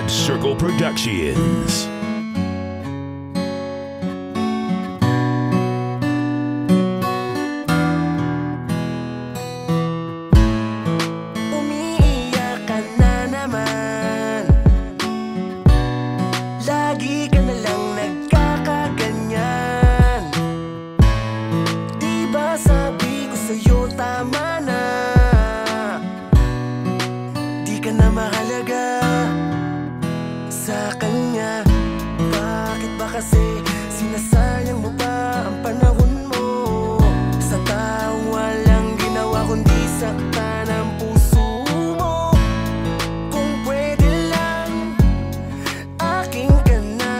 Red Circle Productions. Umiiyak ka na naman, lagi ka na lang nagkakaganyan. Di ba sabi ko sa'yo tama na, di ka na mahalaga sa kanya. Bakit ba kasi sinasayang mo pa ang panahon mo sa taong walang ginawa kundi saktan ang puso mo? Kung pwede lang, aking ka na,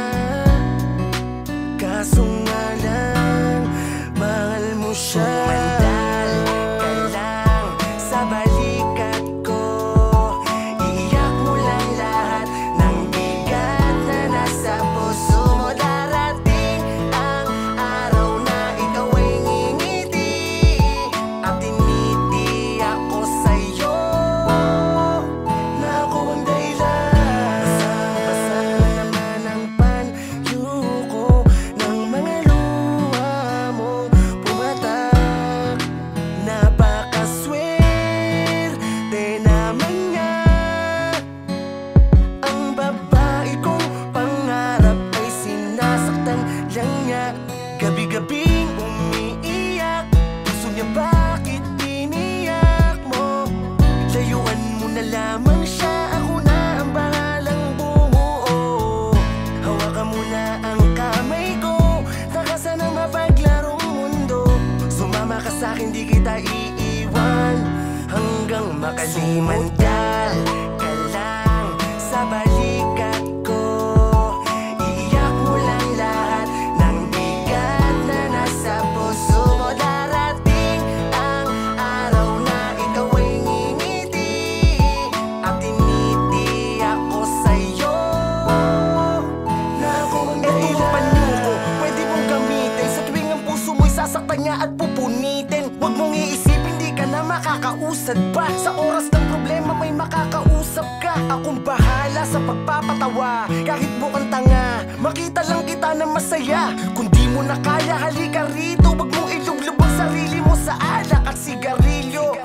kaso nga lang, mahal mo siya. Sumandal ka lang sa balikat ko, iiyak mo lang lahat ng bigat na nasa puso mo. Darating ang araw na ikaw ay ngingiti at tiniti ako sa'yo, na ako ang dahilan. Basang-basa naman ang panyo ko ng mga luha mo pumatak. Napakaswerte naman niya, ang babae kong pangarap ay sinasaktan lang niya. Gabi-gabing umiiyak, puso niya bakit tiniyak mo? Layuan mo na lamang siya, ako na ang bahalang bumuo. Hawakan mo na ang kamay ko, takasan ang mapaglarong mundo. Sumama ka sa'kin, di kita iiwan hanggang makalimutan ka lang sa balikat ko. Iiyak mo lang lahat ng bigat na nasa puso mo. Darating ang araw na ikaw ay ngingiti at tiniti ako sa'yo, na ako ang dahilan. Ito ang panyo ko, pwede mong gamitin sa tuwing ang puso mo'y sasaktan niya at pupunitin. Huwag mong iisipin di ka na makakausad pa, sa oras ng problema may makakausap ka. Akong bahala sa pagpapatawa, kahit mukhang tanga, makita lang kita na masaya. Kung di mo na kaya, halika rito, wag mong iluglub ang sarili mo sa alak at sigarilyo.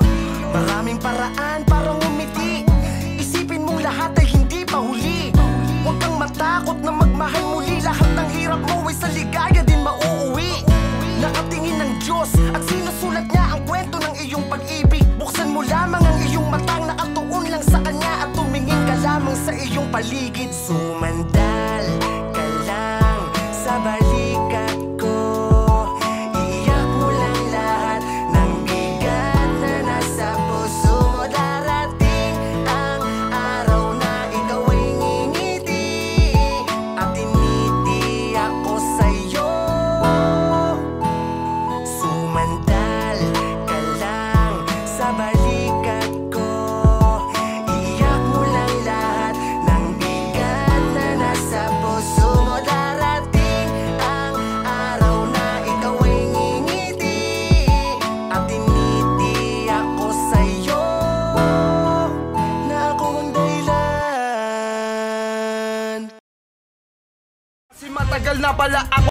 Maraming paraan para ngumiti, isipin mong lahat ay hindi pa huli. Huwag kang matakot na magmahal muli, lahat ng hirap mo ay sa ligaya din mauuwi. Nakatingin ng Diyos at sinusulat niya ang kwento ng iyong pag-ibig. Buksan mo lamang ang iyong matang, nakatuon lang sa Kanya at tumingin ka lamang sa iyong paligid. Sumandal ka lang sa balikat ko, iiyak mo lang lahat ng bigat na nasa puso mo. Darating ang araw na ikaw ay ngingiti at tiniti ako sa'yo. Sumandal ka lang sa balikat ko, iiyak mo lang lahat ng bigat na nasa puso mo. Darating ang araw na ikaw ay ngingiti at tiniti ako sa'yo, na ako ang dahilan. Kasi matagal na pala ako